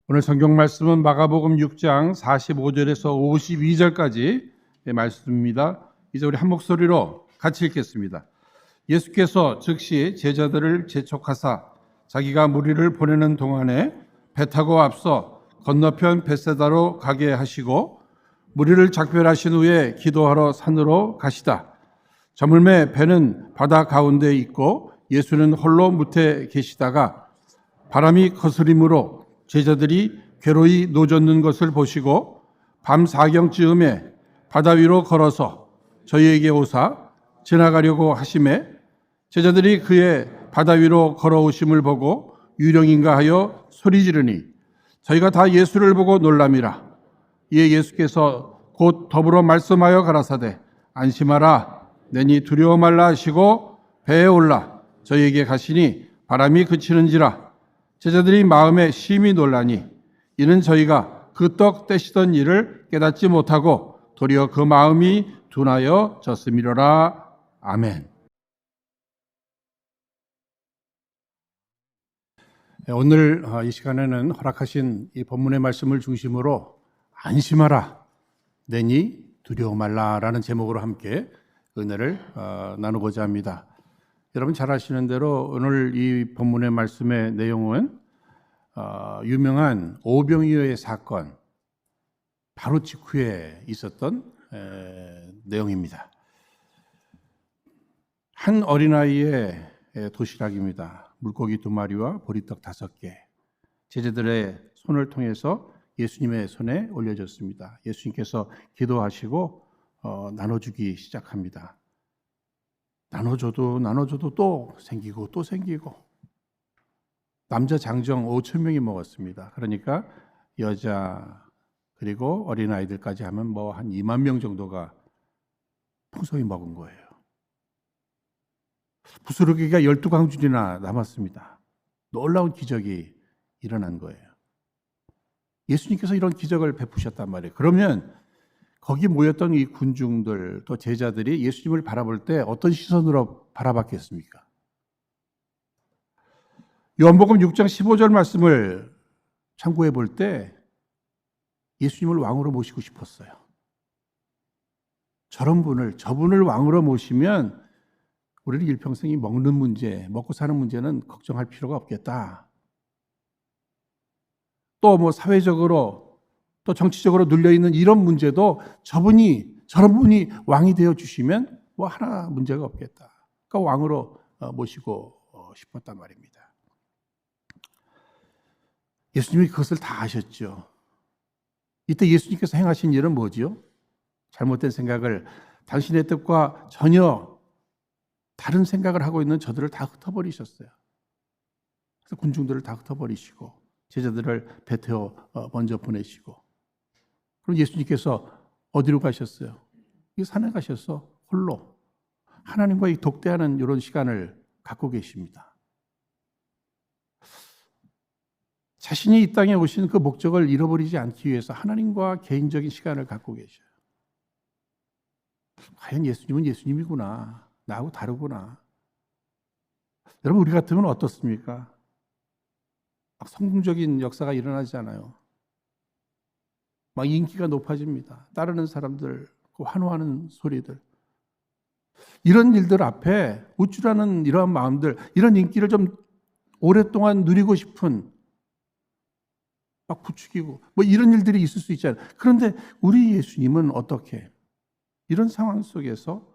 오늘 성경 말씀은 마가복음 6장 45절에서 52절까지 말씀입니다. 이제 우리 한 목소리로 같이 읽겠습니다. 예수께서 즉시 제자들을 재촉하사 자기가 무리를 보내는 동안에 배 타고 앞서 건너편 벳세다로 가게 하시고 무리를 작별하신 후에 기도하러 산으로 가시다. 저물매 배는 바다 가운데 있고 예수는 홀로 무태 계시다가 바람이 거스림으로 제자들이 괴로이 노젓는 것을 보시고 밤 사경쯤에 바다 위로 걸어서 저희에게 오사 지나가려고 하심에 제자들이 그의 바다 위로 걸어오심을 보고 유령인가 하여 소리 지르니 저희가 다 예수를 보고 놀람이라. 이에 예수께서 곧 더불어 말씀하여 가라사대 안심하라 내니 두려워 말라 하시고 배에 올라 저희에게 가시니 바람이 그치는지라. 제자들이 마음에 심히 놀라니 이는 저희가 그 떡 떼시던 일을 깨닫지 못하고 도리어 그 마음이 둔하여 졌음이로라. 아멘. 오늘 이 시간에는 허락하신 이 본문의 말씀을 중심으로 안심하라 내니 두려워 말라라는 제목으로 함께 은혜를 나누고자 합니다. 여러분 잘 아시는 대로 오늘 이 본문의 말씀의 내용은 유명한 오병이어의 사건 바로 직후에 있었던 내용입니다. 한 어린아이의 도시락입니다. 물고기 2마리와 보리떡 5개. 제자들의 손을 통해서 예수님의 손에 올려졌습니다. 예수님께서 기도하시고 나눠주기 시작합니다. 나눠줘도 또 생기고 또 생기고. 남자 장정 5,000명이 먹었습니다. 그러니까 여자 그리고 어린아이들까지 하면 뭐 한 2만 명 정도가 풍성히 먹은 거예요. 부스러기가 12광줄이나 남았습니다. 놀라운 기적이 일어난 거예요. 예수님께서 이런 기적을 베푸셨단 말이에요. 그러면 거기 모였던 이 군중들 또 제자들이 예수님을 바라볼 때 어떤 시선으로 바라봤겠습니까? 요한복음 6장 15절 말씀을 참고해 볼 때 예수님을 왕으로 모시고 싶었어요. 저분을 왕으로 모시면 우리는 일평생이 먹는 문제, 먹고 사는 문제는 걱정할 필요가 없겠다. 또 뭐 사회적으로 또 정치적으로 눌려있는 이런 문제도 저런 분이 왕이 되어 주시면 뭐 하나 문제가 없겠다. 그러니까 왕으로 모시고 싶었단 말입니다. 예수님이 그것을 다 아셨죠. 이때 예수님께서 행하신 일은 뭐지요? 잘못된 생각을 당신의 뜻과 전혀 다른 생각을 하고 있는 저들을 다 흩어버리셨어요. 그래서 군중들을 다 흩어버리시고 제자들을 배 태워 먼저 보내시고 그럼 예수님께서 어디로 가셨어요? 이 산에 가셔서 홀로 하나님과 이 독대하는 이런 시간을 갖고 계십니다. 자신이 이 땅에 오신 그 목적을 잃어버리지 않기 위해서 하나님과 개인적인 시간을 갖고 계셔요. 과연 예수님은 예수님이구나. 나하고 다르구나. 여러분 우리 같으면 어떻습니까? 막 성공적인 역사가 일어나지 않아요. 막 인기가 높아집니다. 따르는 사람들, 환호하는 소리들. 이런 일들 앞에 우쭐하는 이러한 마음들, 이런 인기를 좀 오랫동안 누리고 싶은 막 부추기고 뭐 이런 일들이 있을 수 있잖아요. 그런데 우리 예수님은 어떻게 이런 상황 속에서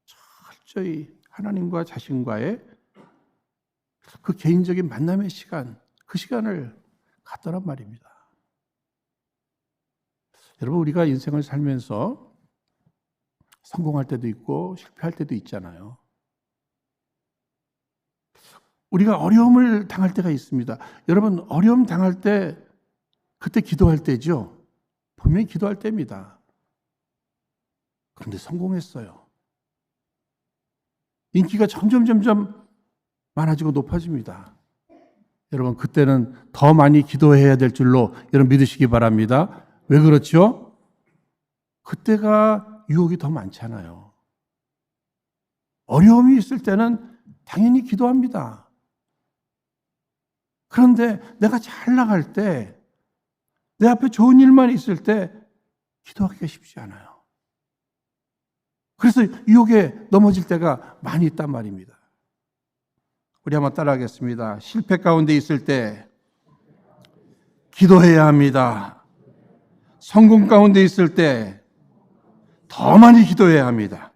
철저히 하나님과 자신과의 그 개인적인 만남의 시간, 그 시간을 갖더란 말입니다. 여러분 우리가 인생을 살면서 성공할 때도 있고 실패할 때도 있잖아요. 우리가 어려움을 당할 때가 있습니다. 여러분 어려움 당할 때 그때 기도할 때죠. 분명히 기도할 때입니다. 그런데 성공했어요. 인기가 점점 많아지고 높아집니다. 여러분 그때는 더 많이 기도해야 될 줄로 여러분 믿으시기 바랍니다. 왜 그렇죠? 그때가 유혹이 더 많잖아요. 어려움이 있을 때는 당연히 기도합니다. 그런데 내가 잘 나갈 때 내 앞에 좋은 일만 있을 때 기도하기가 쉽지 않아요. 그래서 유혹에 넘어질 때가 많이 있단 말입니다. 우리 한번 따라하겠습니다. 실패 가운데 있을 때 기도해야 합니다. 성공 가운데 있을 때 더 많이 기도해야 합니다.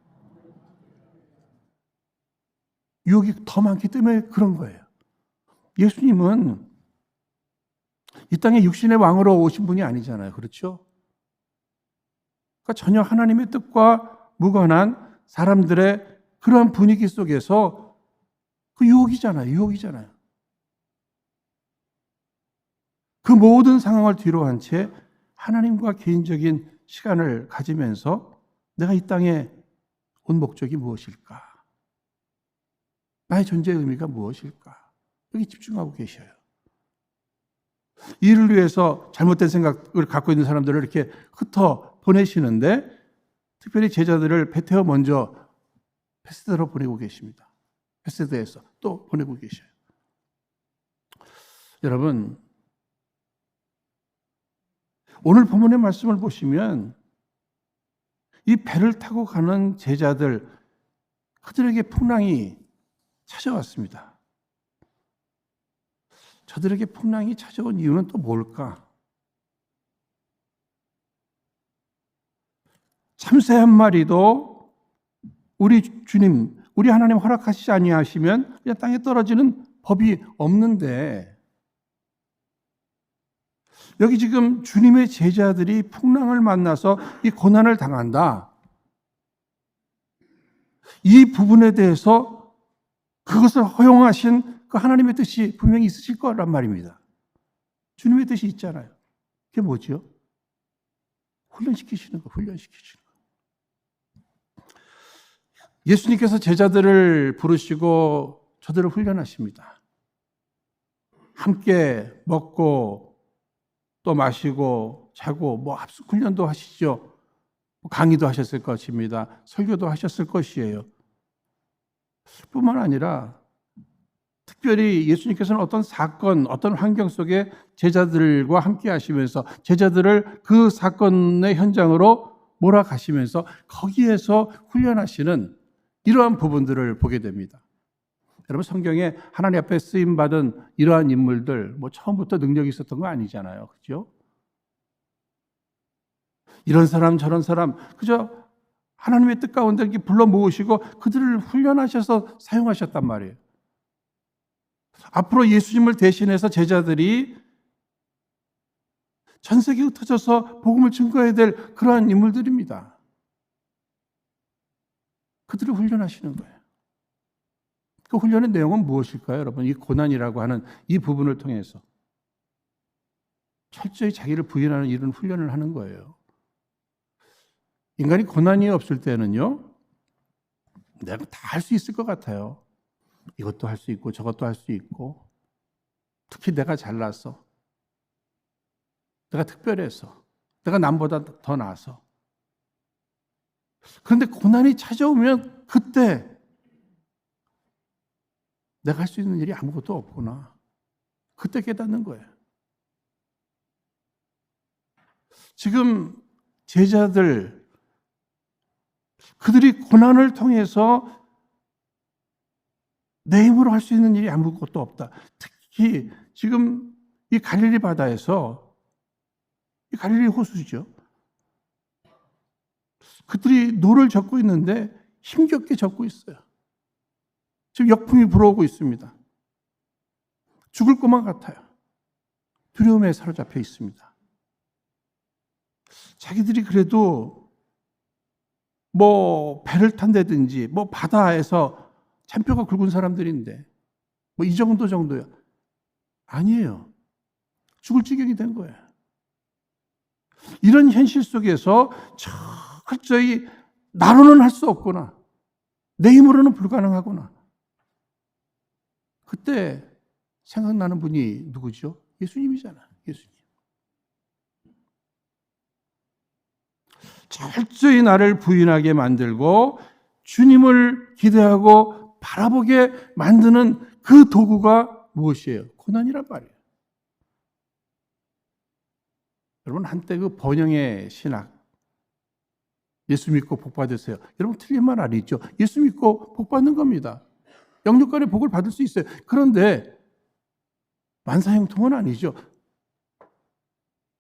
유혹이 더 많기 때문에 그런 거예요. 예수님은 이 땅에 육신의 왕으로 오신 분이 아니잖아요. 그렇죠? 그러니까 전혀 하나님의 뜻과 무관한 사람들의 그러한 분위기 속에서 그 유혹이잖아요. 그 모든 상황을 뒤로 한 채 하나님과 개인적인 시간을 가지면서 내가 이 땅에 온 목적이 무엇일까? 나의 존재의 의미가 무엇일까? 여기 집중하고 계셔요. 이를 위해서 잘못된 생각을 갖고 있는 사람들을 이렇게 흩어 보내시는데 특별히 제자들을 베테어 먼저 베세다로 보내고 계십니다. 베세다에서 또 보내고 계셔요. 여러분, 오늘 본문의 말씀을 보시면 이 배를 타고 가는 제자들, 그들에게 풍랑이 찾아왔습니다. 저들에게 풍랑이 찾아온 이유는 또 뭘까? 참새 한 마리도 우리 주님, 우리 하나님 허락하시지 아니하시면 그냥 땅에 떨어지는 법이 없는데 여기 지금 주님의 제자들이 풍랑을 만나서 이 고난을 당한다. 이 부분에 대해서 그것을 허용하신 그 하나님의 뜻이 분명히 있으실 거란 말입니다. 주님의 뜻이 있잖아요. 그게 뭐죠? 훈련시키시는 거. 예수님께서 제자들을 부르시고 저들을 훈련하십니다. 함께 먹고 또 마시고 자고 합숙 훈련도 하시죠. 강의도 하셨을 것입니다. 설교도 하셨을 것이에요. 뿐만 아니라 특별히 예수님께서는 어떤 사건, 어떤 환경 속에 제자들과 함께 하시면서 제자들을 그 사건의 현장으로 몰아가시면서 거기에서 훈련하시는 이러한 부분들을 보게 됩니다. 여러분, 성경에 하나님 앞에 쓰임받은 이러한 인물들, 처음부터 능력이 있었던 거 아니잖아요. 그죠? 이런 사람, 저런 사람, 그저 하나님의 뜻 가운데 이렇게 불러 모으시고 그들을 훈련하셔서 사용하셨단 말이에요. 앞으로 예수님을 대신해서 제자들이 전 세계에 흩어져서 복음을 증거해야 될 그러한 인물들입니다. 그들을 훈련하시는 거예요. 그 훈련의 내용은 무엇일까요, 여러분? 이 고난이라고 하는 이 부분을 통해서 철저히 자기를 부인하는 이런 훈련을 하는 거예요. 인간이 고난이 없을 때는요, 내가 다 할 수 있을 것 같아요. 이것도 할 수 있고 저것도 할 수 있고, 특히 내가 잘나서, 내가 특별해서, 내가 남보다 더 나아서. 그런데 고난이 찾아오면 그때 내가 할 수 있는 일이 아무것도 없구나. 그때 깨닫는 거예요. 지금 제자들, 그들이 고난을 통해서 내 힘으로 할 수 있는 일이 아무것도 없다. 특히 지금 이 갈릴리 바다에서, 이 갈릴리 호수죠. 그들이 노를 젓고 있는데 힘겹게 젓고 있어요. 지금 역풍이 불어오고 있습니다. 죽을 것만 같아요. 두려움에 사로잡혀 있습니다. 자기들이 그래도 배를 탄다든지 바다에서 잔뼈가 굵은 사람들인데 이 정도요. 아니에요. 죽을 지경이 된 거예요. 이런 현실 속에서 철저히 나로는 할 수 없구나. 내 힘으로는 불가능하구나. 그때 생각나는 분이 누구죠? 예수님이잖아. 예수님. 철저히 나를 부인하게 만들고 주님을 기대하고 바라보게 만드는 그 도구가 무엇이에요? 고난이란 말이에요. 여러분, 한때 그 번영의 신학, 예수 믿고 복 받으세요. 여러분, 틀린 말 아니죠? 예수 믿고 복 받는 겁니다. 영육간의 복을 받을 수 있어요. 그런데 만사형통은 아니죠.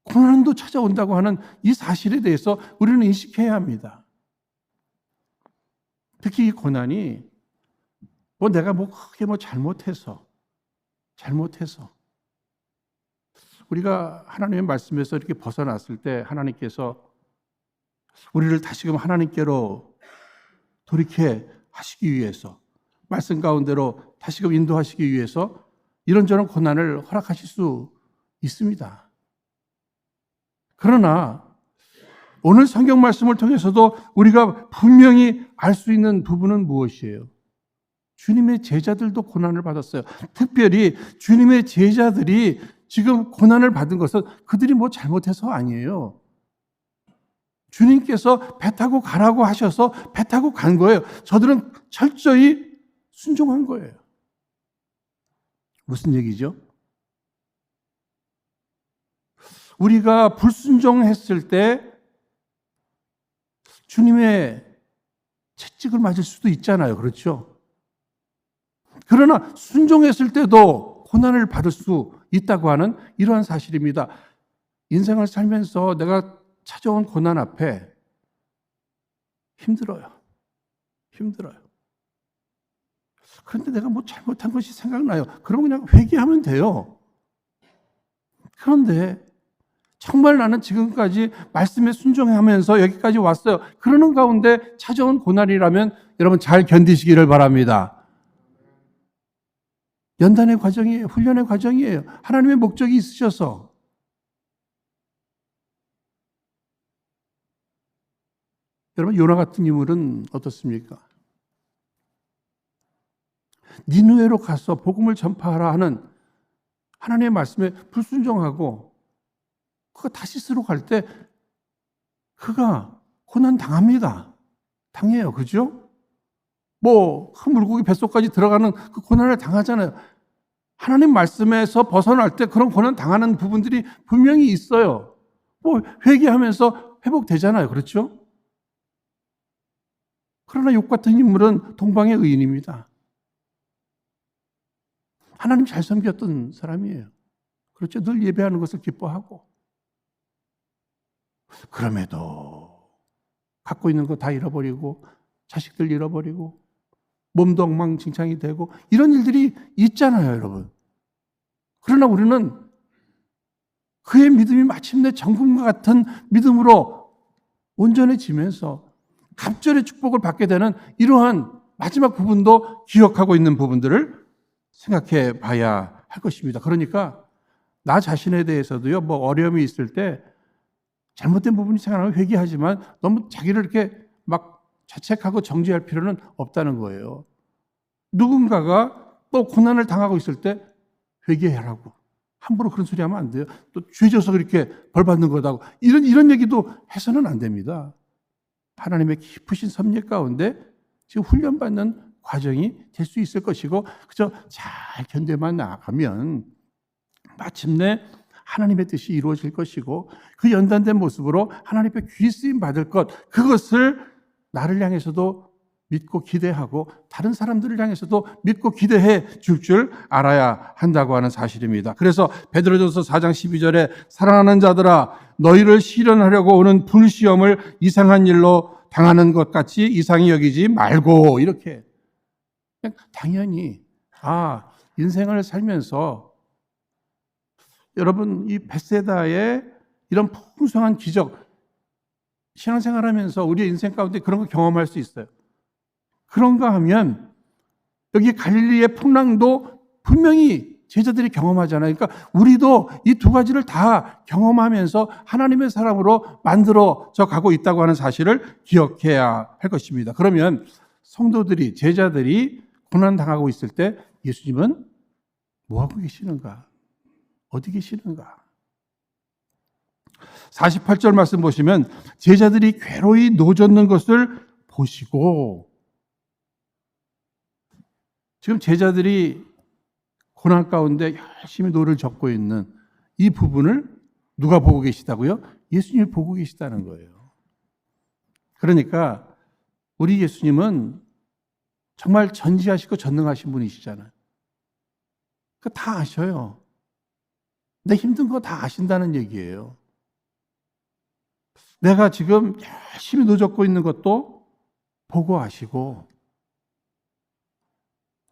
고난도 찾아온다고 하는 이 사실에 대해서 우리는 인식해야 합니다. 특히 이 고난이 내가 크게 잘못해서 우리가 하나님의 말씀에서 이렇게 벗어났을 때 하나님께서 우리를 다시금 하나님께로 돌이켜 하시기 위해서, 말씀 가운데로 다시금 인도하시기 위해서 이런저런 고난을 허락하실 수 있습니다. 그러나 오늘 성경 말씀을 통해서도 우리가 분명히 알 수 있는 부분은 무엇이에요? 주님의 제자들도 고난을 받았어요. 특별히 주님의 제자들이 지금 고난을 받은 것은 그들이 잘못해서 아니에요. 주님께서 배 타고 가라고 하셔서 배 타고 간 거예요. 저들은 철저히 순종한 거예요. 무슨 얘기죠? 우리가 불순종했을 때 주님의 채찍을 맞을 수도 있잖아요. 그렇죠? 그러나 순종했을 때도 고난을 받을 수 있다고 하는 이러한 사실입니다. 인생을 살면서 내가 찾아온 고난 앞에 힘들어요. 그런데 내가 잘못한 것이 생각나요. 그러면 그냥 회개하면 돼요. 그런데 정말 나는 지금까지 말씀에 순종하면서 여기까지 왔어요. 그러는 가운데 찾아온 고난이라면 여러분 잘 견디시기를 바랍니다. 연단의 과정이에요. 훈련의 과정이에요. 하나님의 목적이 있으셔서. 여러분, 요나 같은 인물은 어떻습니까? 니느웨로 가서 복음을 전파하라 하는 하나님의 말씀에 불순종하고 그가 다시스로 갈 때 그가 고난 당합니다. 당해요. 그죠? 큰 물고기 뱃속까지 들어가는 그 고난을 당하잖아요. 하나님 말씀에서 벗어날 때 그런 고난 당하는 부분들이 분명히 있어요. 회개하면서 회복되잖아요. 그렇죠? 그러나 욥 같은 인물은 동방의 의인입니다. 하나님 잘 섬겼던 사람이에요. 그렇죠? 늘 예배하는 것을 기뻐하고. 그럼에도 갖고 있는 거 다 잃어버리고 자식들 잃어버리고 몸도 엉망진창이 되고 이런 일들이 있잖아요, 여러분. 그러나 우리는 그의 믿음이 마침내 정금과 같은 믿음으로 온전해지면서 갑절의 축복을 받게 되는 이러한 마지막 부분도 기억하고 있는 부분들을 생각해 봐야 할 것입니다. 그러니까 나 자신에 대해서도요, 어려움이 있을 때 잘못된 부분이 생각나면 회개하지만 너무 자기를 이렇게 자책하고 정죄할 필요는 없다는 거예요. 누군가가 또 고난을 당하고 있을 때 회개하라고. 함부로 그런 소리 하면 안 돼요. 또 죄져서 그렇게 벌 받는 거다고. 이런 얘기도 해서는 안 됩니다. 하나님의 깊으신 섭리 가운데 지금 훈련받는 과정이 될 수 있을 것이고, 그저 잘 견뎌만 나가면 마침내 하나님의 뜻이 이루어질 것이고, 그 연단된 모습으로 하나님의 귀 쓰임 받을 것, 그것을 나를 향해서도 믿고 기대하고 다른 사람들을 향해서도 믿고 기대해 줄 알아야 한다고 하는 사실입니다. 그래서 베드로전서 4장 12절에 사랑하는 자들아 너희를 시련하려고 오는 불시험을 이상한 일로 당하는 것 같이 이상히 여기지 말고, 이렇게 그냥 당연히 인생을 살면서 여러분 이 벳세다의 이런 풍성한 기적, 신앙생활하면서 우리의 인생 가운데 그런 거 경험할 수 있어요. 그런가 하면 여기 갈릴리의 풍랑도 분명히 제자들이 경험하잖아요. 그러니까 우리도 이 두 가지를 다 경험하면서 하나님의 사람으로 만들어져 가고 있다고 하는 사실을 기억해야 할 것입니다. 그러면 성도들이, 제자들이 고난당하고 있을 때 예수님은 뭐하고 계시는가? 어디 계시는가? 48절 말씀 보시면 제자들이 괴로이 노젓는 것을 보시고, 지금 제자들이 고난 가운데 열심히 노를 젓고 있는 이 부분을 누가 보고 계시다고요? 예수님이 보고 계시다는 거예요. 그러니까 우리 예수님은 정말 전지하시고 전능하신 분이시잖아요. 다 아셔요. 내 힘든 거 다 아신다는 얘기예요. 내가 지금 열심히 노젓고 있는 것도 보고 아시고,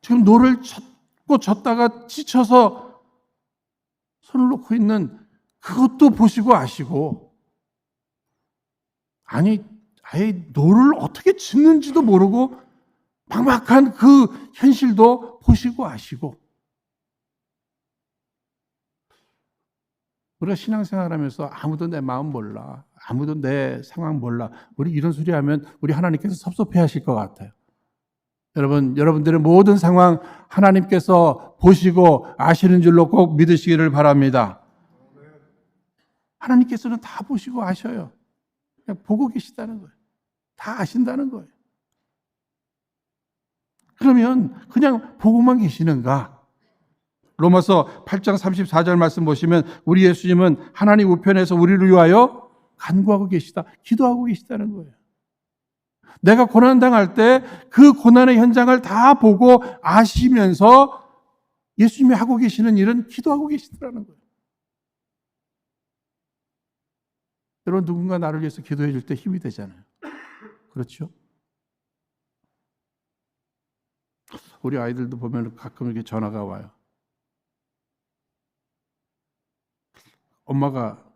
지금 노를 젓고 젓다가 지쳐서 손을 놓고 있는 그것도 보시고 아시고, 아니 아예 노를 어떻게 짓는지도 모르고 막막한 그 현실도 보시고 아시고. 우리가 신앙생활하면서 아무도 내 마음 몰라, 아무도 내 상황 몰라, 우리 이런 소리 하면 우리 하나님께서 섭섭해하실 것 같아요. 여러분들의 모든 상황 하나님께서 보시고 아시는 줄로 꼭 믿으시기를 바랍니다. 하나님께서는 다 보시고 아셔요. 그냥 보고 계시다는 거예요. 다 아신다는 거예요. 그러면 그냥 보고만 계시는가? 로마서 8장 34절 말씀 보시면 우리 예수님은 하나님 우편에서 우리를 위하여 간구하고 계시다, 기도하고 계시다는 거예요. 내가 고난당할 때 그 고난의 현장을 다 보고 아시면서 예수님이 하고 계시는 일은 기도하고 계시더라는 거예요. 여러분, 누군가 나를 위해서 기도해 줄 때 힘이 되잖아요. 그렇죠? 우리 아이들도 보면 가끔 이렇게 전화가 와요. 엄마가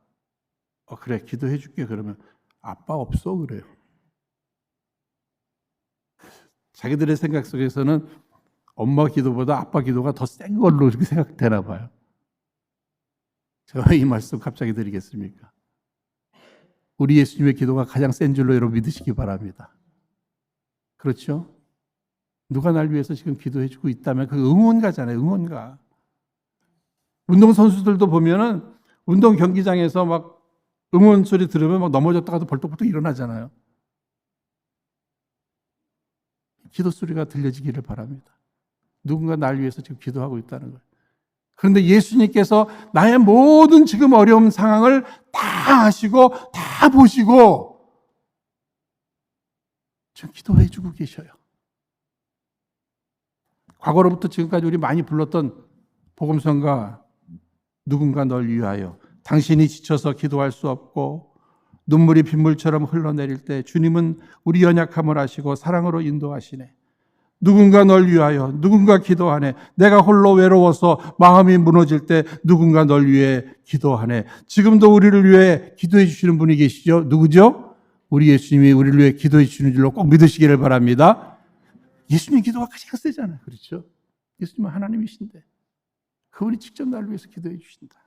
그래 기도해 줄게 그러면 아빠 없어 그래요. 자기들의 생각 속에서는 엄마 기도보다 아빠 기도가 더 센 걸로 이렇게 생각되나 봐요. 제가 이 말씀 갑자기 드리겠습니까? 우리 예수님의 기도가 가장 센 줄로 여러분 믿으시기 바랍니다. 그렇죠? 누가 날 위해서 지금 기도해 주고 있다면 그 응원가잖아요. 응원가. 운동선수들도 보면은 운동 경기장에서 막 응원 소리 들으면 막 넘어졌다가도 벌떡벌떡 일어나잖아요. 기도 소리가 들려지기를 바랍니다. 누군가 날 위해서 지금 기도하고 있다는 거예요. 그런데 예수님께서 나의 모든 지금 어려운 상황을 다 아시고 다 보시고 지금 기도해 주고 계셔요. 과거로부터 지금까지 우리 많이 불렀던 복음성가 누군가 널 위하여, 당신이 지쳐서 기도할 수 없고 눈물이 빗물처럼 흘러내릴 때 주님은 우리 연약함을 아시고 사랑으로 인도하시네. 누군가 널 위하여, 누군가 기도하네. 내가 홀로 외로워서 마음이 무너질 때 누군가 널 위해 기도하네. 지금도 우리를 위해 기도해 주시는 분이 계시죠? 누구죠? 우리 예수님이 우리를 위해 기도해 주시는 줄로 꼭 믿으시기를 바랍니다. 예수님 기도가 가장 세잖아요. 그렇죠? 예수님은 하나님이신데 그분이 직접 나를 위해서 기도해 주신다.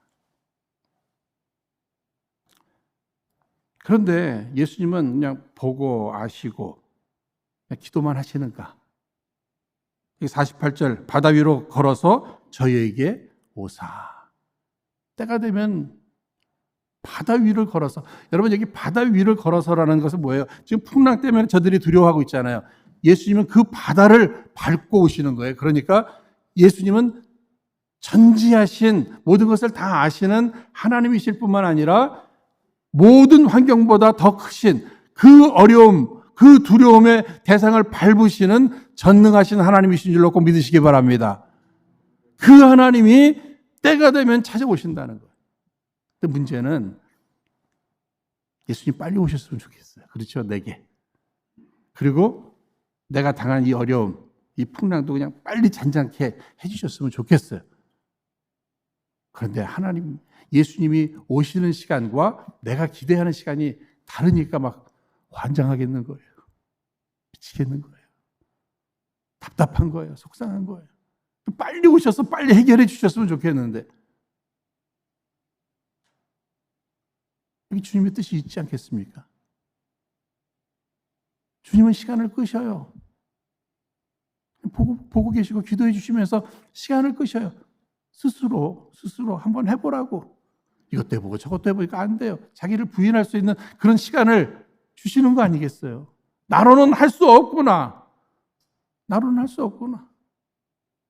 그런데 예수님은 그냥 보고 아시고 그냥 기도만 하시는가? 48절 바다 위로 걸어서 저희에게 오사. 때가 되면 바다 위를 걸어서, 여러분 여기 바다 위를 걸어서라는 것은 뭐예요? 지금 풍랑 때문에 저들이 두려워하고 있잖아요. 예수님은 그 바다를 밟고 오시는 거예요. 그러니까 예수님은 전지하신 모든 것을 다 아시는 하나님이실 뿐만 아니라 모든 환경보다 더 크신 그 어려움, 그 두려움의 대상을 밟으시는 전능하신 하나님이신 줄로 꼭 믿으시기 바랍니다. 그 하나님이 때가 되면 찾아오신다는 거예요. 근데 문제는 예수님 빨리 오셨으면 좋겠어요. 그렇죠? 내게. 그리고 내가 당한 이 어려움, 이 풍랑도 그냥 빨리 잔잔케 해주셨으면 좋겠어요. 그런데 하나님, 예수님이 오시는 시간과 내가 기대하는 시간이 다르니까 막 환장하겠는 거예요. 미치겠는 거예요. 답답한 거예요. 속상한 거예요. 빨리 오셔서 빨리 해결해 주셨으면 좋겠는데 여기 주님의 뜻이 있지 않겠습니까? 주님은 시간을 끄셔요. 보고 계시고 기도해 주시면서 시간을 끄셔요. 스스로 한번 해보라고. 이것도 해보고 저것도 해보니까 안 돼요. 자기를 부인할 수 있는 그런 시간을 주시는 거 아니겠어요? 나로는 할 수 없구나. 나로는 할 수 없구나.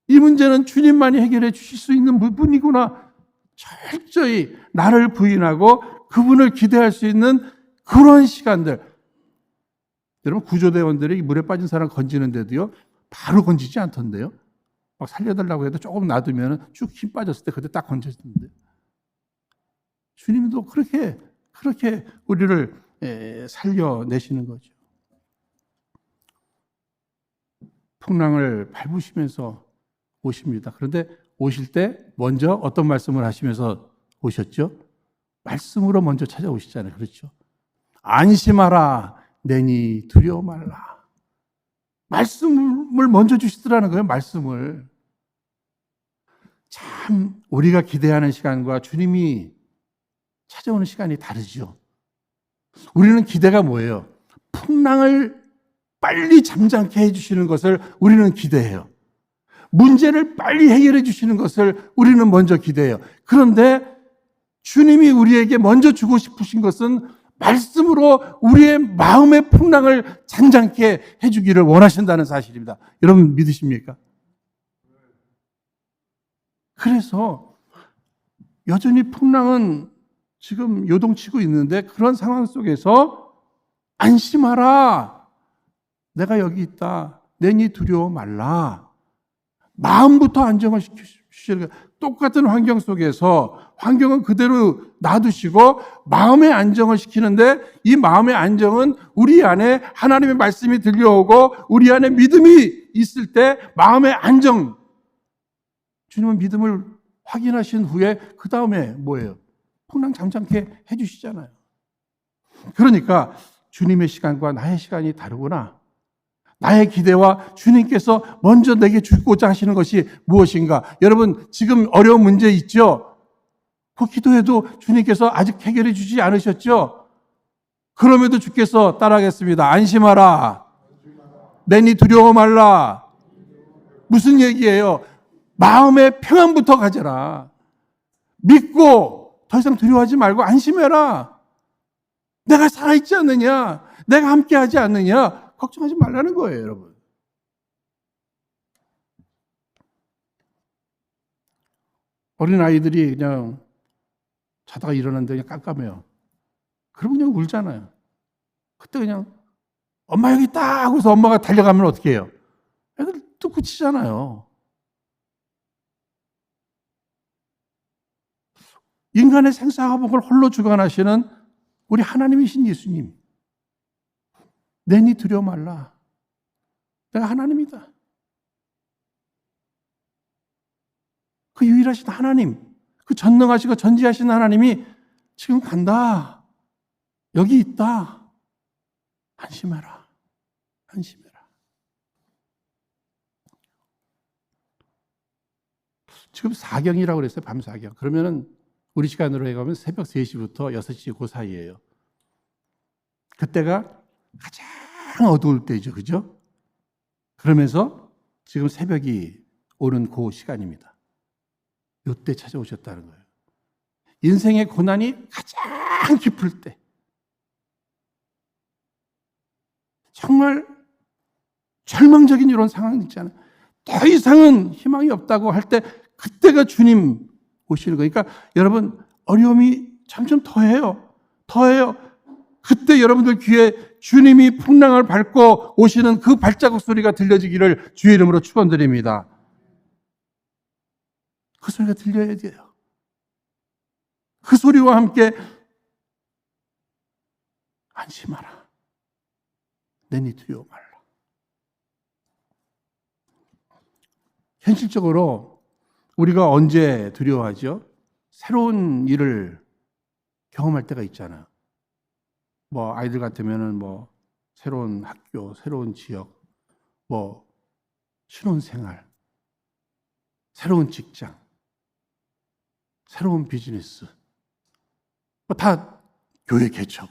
이 문제는 주님만이 해결해 주실 수 있는 부분이구나. 철저히 나를 부인하고 그분을 기대할 수 있는 그런 시간들. 여러분, 구조대원들이 물에 빠진 사람 건지는데도요, 바로 건지지 않던데요. 막 살려달라고 해도 조금 놔두면 쭉 힘 빠졌을 때 그때 딱 건져지는데. 주님도 그렇게 우리를 살려내시는 거죠. 풍랑을 밟으시면서 오십니다. 그런데 오실 때 먼저 어떤 말씀을 하시면서 오셨죠? 말씀으로 먼저 찾아오시잖아요. 그렇죠? 안심하라, 내니 두려워 말라. 말씀을 먼저 주시더라는 거예요. 말씀을. 참 우리가 기대하는 시간과 주님이 찾아오는 시간이 다르죠. 우리는 기대가 뭐예요? 풍랑을 빨리 잠잠케 해주시는 것을 우리는 기대해요. 문제를 빨리 해결해 주시는 것을 우리는 먼저 기대해요. 그런데 주님이 우리에게 먼저 주고 싶으신 것은 말씀으로 우리의 마음의 풍랑을 잔잔케 해주기를 원하신다는 사실입니다. 여러분 믿으십니까? 그래서 여전히 풍랑은 지금 요동치고 있는데 그런 상황 속에서 안심하라. 내가 여기 있다. 내니 두려워 말라. 마음부터 안정을 시키시는 거예요. 똑같은 환경 속에서 환경은 그대로 놔두시고 마음의 안정을 시키는데 이 마음의 안정은 우리 안에 하나님의 말씀이 들려오고 우리 안에 믿음이 있을 때 마음의 안정. 주님은 믿음을 확인하신 후에 그 다음에 뭐예요? 풍랑 잠잠케 해주시잖아요. 그러니까 주님의 시간과 나의 시간이 다르구나. 나의 기대와 주님께서 먼저 내게 주고자 하시는 것이 무엇인가? 여러분 지금 어려운 문제 있죠? 그 기도해도 주님께서 아직 해결해 주지 않으셨죠? 그럼에도 주께서 따라하겠습니다. 안심하라. 내니 두려워 말라. 무슨 얘기예요? 마음의 평안부터 가져라. 믿고 더 이상 두려워하지 말고 안심해라. 내가 살아있지 않느냐? 내가 함께하지 않느냐? 걱정하지 말라는 거예요, 여러분. 어린아이들이 그냥 자다가 일어났는데 그냥 깜깜해요. 그러면 그냥 울잖아요. 그때 그냥 엄마 여기 있다 하고서 엄마가 달려가면 어떻게 해요? 애들 또 그치잖아요. 인간의 생사화복을 홀로 주관하시는 우리 하나님이신 예수님. 내니 두려워 말라. 내가 하나님이다. 그 유일하신 하나님, 그 전능하시고 전지하신 하나님이 지금 간다. 여기 있다. 안심해라. 안심해라. 지금 사경이라고 그랬어요. 밤 사경. 그러면은 우리 시간으로 해가면 새벽 3시부터 6시 그 사이예요. 그때가 가장 어두울 때죠. 그죠? 그러면서 지금 새벽이 오는 그 시간입니다. 이때 찾아오셨다는 거예요. 인생의 고난이 가장 깊을 때, 정말 절망적인 이런 상황 있잖아요. 더 이상은 희망이 없다고 할 때 그때가 주님 오시는 거예요. 그러니까 여러분 어려움이 점점 더해요. 더해요. 그때 여러분들 귀에 주님이 풍랑을 밟고 오시는 그 발자국 소리가 들려지기를 주의 이름으로 축원드립니다. 그 소리가 들려야 돼요. 그 소리와 함께 안심하라. 내니 두려워 말라. 현실적으로 우리가 언제 두려워하죠? 새로운 일을 경험할 때가 있잖아요. 뭐 아이들 같으면은 뭐 새로운 학교, 새로운 지역, 뭐 신혼생활, 새로운 직장, 새로운 비즈니스, 뭐 다 교회 개척,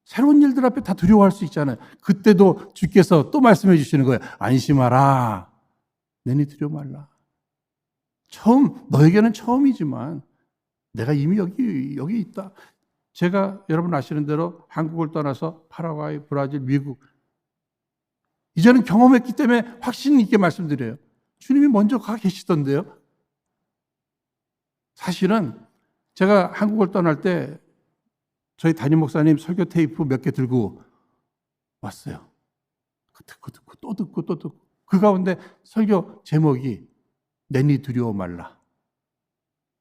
새로운 일들 앞에 다 두려워할 수 있잖아요. 그때도 주께서 또 말씀해 주시는 거예요. 안심하라. 내니 두려워 말라. 너에게는 처음이지만 내가 이미 여기 있다. 제가 여러분 아시는 대로 한국을 떠나서 파라과이, 브라질, 미국 이제는 경험했기 때문에 확신 있게 말씀드려요. 주님이 먼저 가 계시던데요. 사실은 제가 한국을 떠날 때 저희 담임 목사님 설교 테이프 몇 개 들고 왔어요. 듣고 또 듣고 그 가운데 설교 제목이 내니 두려워 말라.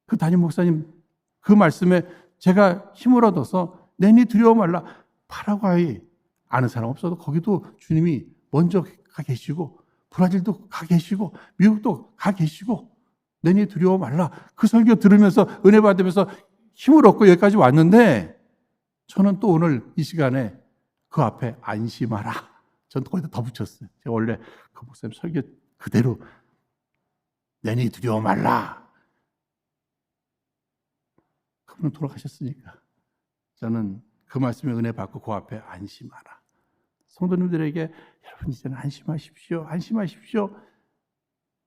그 담임 목사님 그 말씀에 제가 힘을 얻어서 내니 두려워 말라. 파라과이 아는 사람 없어도 거기도 주님이 먼저 가 계시고 브라질도 가 계시고 미국도 가 계시고 내니 두려워 말라. 그 설교 들으면서 은혜 받으면서 힘을 얻고 여기까지 왔는데 저는 또 오늘 이 시간에 그 앞에 안심하라. 전 거기다 더 붙였어요. 제가 원래 그 목사님 설교 그대로 내니 두려워 말라. 그분은 돌아가셨으니까 저는 그 말씀에 은혜 받고 그 앞에 안심하라. 성도님들에게 여러분 이제는 안심하십시오. 안심하십시오.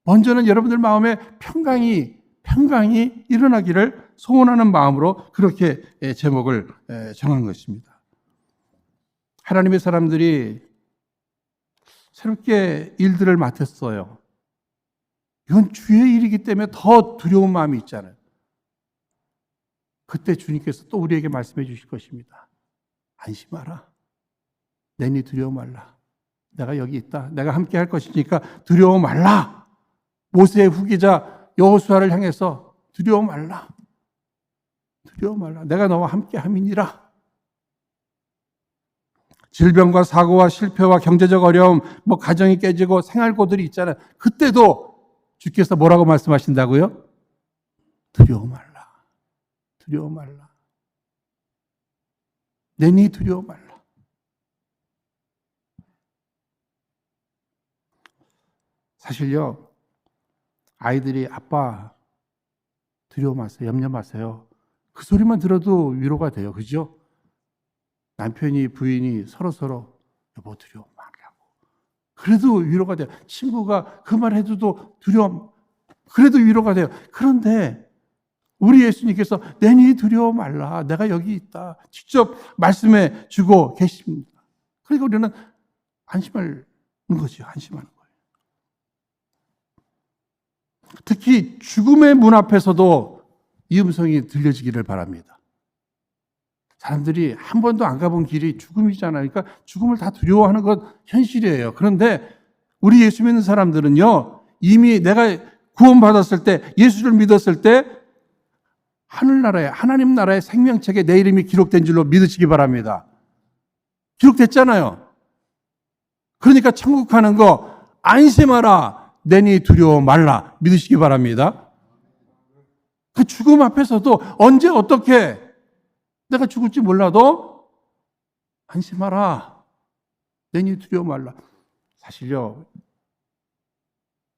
먼저는 여러분들 마음에 평강이 일어나기를 소원하는 마음으로 그렇게 제목을 정한 것입니다. 하나님의 사람들이 새롭게 일들을 맡았어요. 이건 주의 일이기 때문에 더 두려운 마음이 있잖아요. 그때 주님께서 또 우리에게 말씀해 주실 것입니다. 안심하라. 내니 두려워 말라. 내가 여기 있다. 내가 함께 할 것이니까 두려워 말라. 모세의 후계자 여호수아를 향해서 두려워 말라. 두려워 말라. 내가 너와 함께 함이니라. 질병과 사고와 실패와 경제적 어려움, 가정이 깨지고 생활고들이 있잖아요. 그때도 주께서 뭐라고 말씀하신다고요? 두려워 말라. 두려워 말라. 내니 두려워 말라. 사실요, 아이들이 아빠 두려워 마세요. 염려 마세요. 그 소리만 들어도 위로가 돼요. 그죠? 남편이 부인이 서로 여보 두려워 말라고. 그래도 위로가 돼요. 친구가 그 말 해줘도 그래도 위로가 돼요. 그런데 우리 예수님께서 내니 두려워 말라. 내가 여기 있다. 직접 말씀해 주고 계십니다. 그러니까 우리는 안심하는 거죠. 안심하는 거예요. 특히 죽음의 문 앞에서도 이 음성이 들려지기를 바랍니다. 사람들이 한 번도 안 가본 길이 죽음이잖아요. 그러니까 죽음을 다 두려워하는 건 현실이에요. 그런데 우리 예수 믿는 사람들은요, 이미 내가 구원받았을 때, 예수를 믿었을 때 하늘나라에, 하나님 나라의 생명책에 내 이름이 기록된 줄로 믿으시기 바랍니다. 기록됐잖아요. 그러니까 천국 가는 거 안심하라. 내니 두려워 말라. 믿으시기 바랍니다. 그 죽음 앞에서도 언제 어떻게 내가 죽을지 몰라도 안심하라. 내니 두려워 말라. 사실요,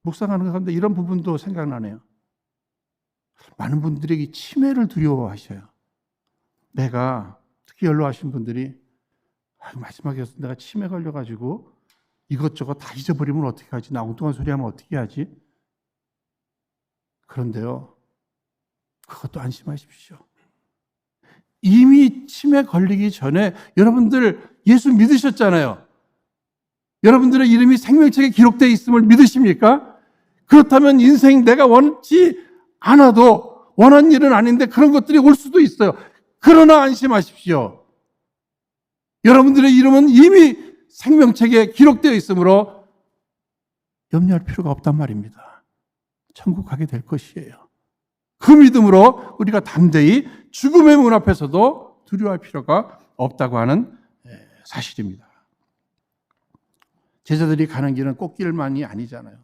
묵상하는 가운데 이런 부분도 생각나네요. 많은 분들이 치매를 두려워하셔요. 특히 연로하신 분들이 마지막에 내가 치매 걸려가지고 이것저것 다 잊어버리면 어떻게 하지? 나 엉뚱한 소리 하면 어떻게 하지? 그런데요, 그것도 안심하십시오. 이미 치매 걸리기 전에 여러분들 예수 믿으셨잖아요. 여러분들의 이름이 생명책에 기록되어 있음을 믿으십니까? 그렇다면 인생 내가 원치 않아도 원한 일은 아닌데 그런 것들이 올 수도 있어요. 그러나 안심하십시오. 여러분들의 이름은 이미 생명책에 기록되어 있으므로 염려할 필요가 없단 말입니다. 천국 가게 될 것이에요. 그 믿음으로 우리가 담대히 죽음의 문 앞에서도 두려워할 필요가 없다고 하는 사실입니다. 제자들이 가는 길은 꽃길만이 아니잖아요.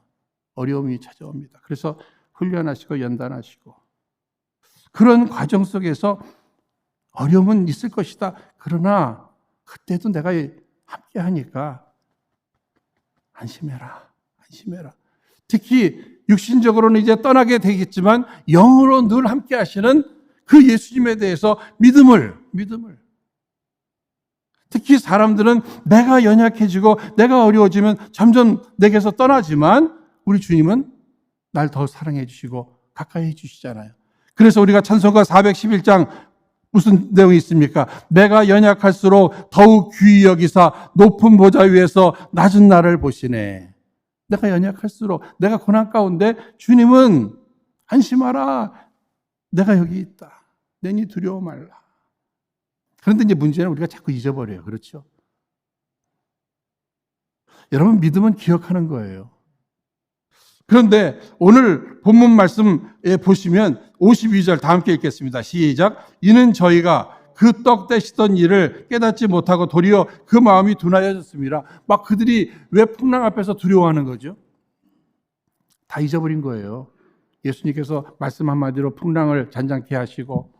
어려움이 찾아옵니다. 그래서 훈련하시고 연단하시고 그런 과정 속에서 어려움은 있을 것이다. 그러나 그때도 내가 함께 하니까 안심해라. 안심해라. 특히 육신적으로는 이제 떠나게 되겠지만 영으로 늘 함께 하시는 그 예수님에 대해서 믿음을 특히 사람들은 내가 연약해지고 내가 어려워지면 점점 내게서 떠나지만 우리 주님은 날 더 사랑해 주시고 가까이 해 주시잖아요. 그래서 우리가 찬송가 411장 무슨 내용이 있습니까? 내가 연약할수록 더욱 귀히 여기사 높은 보좌 위에서 낮은 나를 보시네. 내가 연약할수록 내가 고난 가운데 주님은 안심하라. 내가 여기 있다. 내니 두려워 말라. 그런데 이제 문제는 우리가 자꾸 잊어버려요. 그렇죠? 여러분, 믿음은 기억하는 거예요. 그런데 오늘 본문 말씀에 보시면 52절 다 함께 읽겠습니다. 시작. 이는 저희가 그 떡 떼시던 일을 깨닫지 못하고 도리어 그 마음이 둔하여졌습니다. 막 그들이 왜 풍랑 앞에서 두려워하는 거죠? 다 잊어버린 거예요. 예수님께서 말씀 한마디로 풍랑을 잔잔케 하시고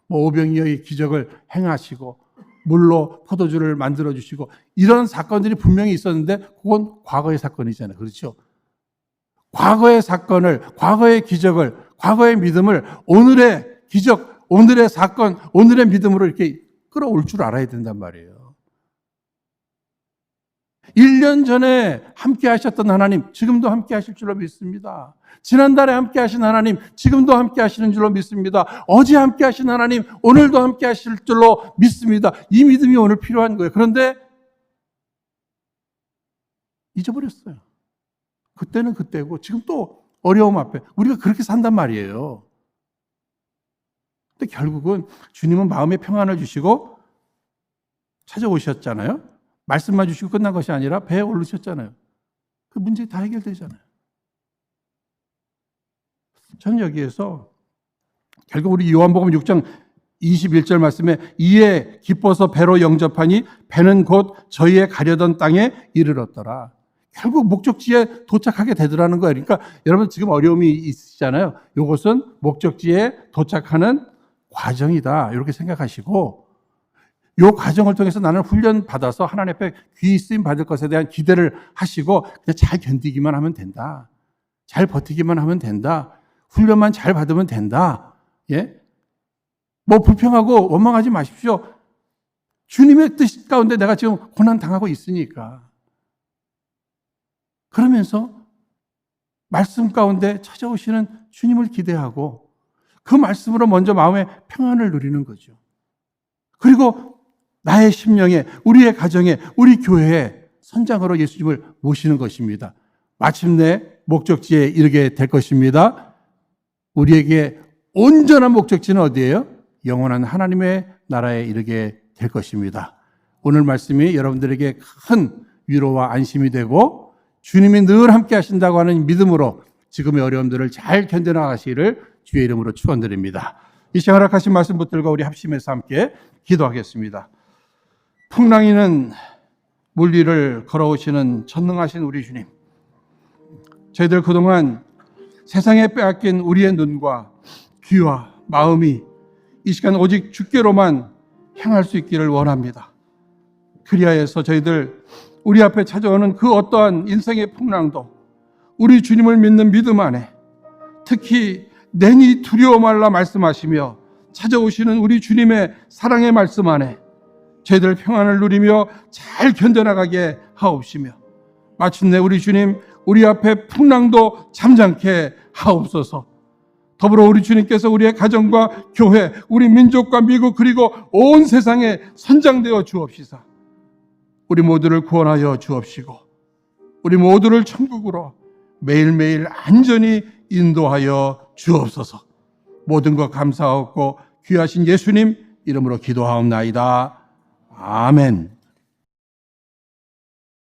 오병이어의 기적을 행하시고 물로 포도주를 만들어주시고 이런 사건들이 분명히 있었는데 그건 과거의 사건이잖아요. 그렇죠? 과거의 사건을, 과거의 기적을, 과거의 믿음을 오늘의 기적, 오늘의 사건, 오늘의 믿음으로 이렇게 끌어올 줄 알아야 된단 말이에요. 1년 전에 함께 하셨던 하나님, 지금도 함께 하실 줄로 믿습니다. 지난달에 함께 하신 하나님, 지금도 함께 하시는 줄로 믿습니다. 어제 함께 하신 하나님, 오늘도 함께 하실 줄로 믿습니다. 이 믿음이 오늘 필요한 거예요. 그런데 잊어버렸어요. 그때는 그때고 지금 또 어려움 앞에 우리가 그렇게 산단 말이에요. 근데 결국은 주님은 마음의 평안을 주시고 찾아오셨잖아요. 말씀만 주시고 끝난 것이 아니라 배에 오르셨잖아요. 그 문제 다 해결되잖아요. 저는 여기에서 결국 우리 요한복음 6장 21절 말씀에 이에 기뻐서 배로 영접하니 배는 곧 저희의 가려던 땅에 이르렀더라. 결국 목적지에 도착하게 되더라는 거예요. 그러니까 여러분 지금 어려움이 있으시잖아요. 이것은 목적지에 도착하는 과정이다. 이렇게 생각하시고 이 과정을 통해서 나는 훈련 받아서 하나님 앞에 귀 쓰임 받을 것에 대한 기대를 하시고 그냥 잘 견디기만 하면 된다. 잘 버티기만 하면 된다. 훈련만 잘 받으면 된다. 예? 뭐 불평하고 원망하지 마십시오. 주님의 뜻 가운데 내가 지금 고난 당하고 있으니까. 그러면서 말씀 가운데 찾아오시는 주님을 기대하고 그 말씀으로 먼저 마음의 평안을 누리는 거죠. 그리고 나의 심령에, 우리의 가정에, 우리 교회에 선장으로 예수님을 모시는 것입니다. 마침내 목적지에 이르게 될 것입니다. 우리에게 온전한 목적지는 어디예요? 영원한 하나님의 나라에 이르게 될 것입니다. 오늘 말씀이 여러분들에게 큰 위로와 안심이 되고 주님이 늘 함께 하신다고 하는 믿음으로 지금의 어려움들을 잘 견뎌나가시기를 주의 이름으로 축원드립니다. 이 시간 허락하신 말씀 붙들고 우리 합심해서 함께 기도하겠습니다. 풍랑이는 물 위를 걸어오시는 전능하신 우리 주님, 저희들 그동안 세상에 빼앗긴 우리의 눈과 귀와 마음이 이 시간 오직 주께로만 향할 수 있기를 원합니다. 그리하여서 저희들 우리 앞에 찾아오는 그 어떠한 인생의 풍랑도 우리 주님을 믿는 믿음 안에 특히 내니 두려워 말라 말씀하시며 찾아오시는 우리 주님의 사랑의 말씀 안에 저희들 평안을 누리며 잘 견뎌나가게 하옵시며 마침내 우리 주님 우리 앞에 풍랑도 잠잠케 하옵소서. 더불어 우리 주님께서 우리의 가정과 교회, 우리 민족과 미국 그리고 온 세상에 선장되어 주옵시사. 우리 모두를 구원하여 주옵시고 우리 모두를 천국으로 매일매일 안전히 인도하여 주옵소서. 모든 것 감사하고 귀하신 예수님 이름으로 기도하옵나이다. 아멘.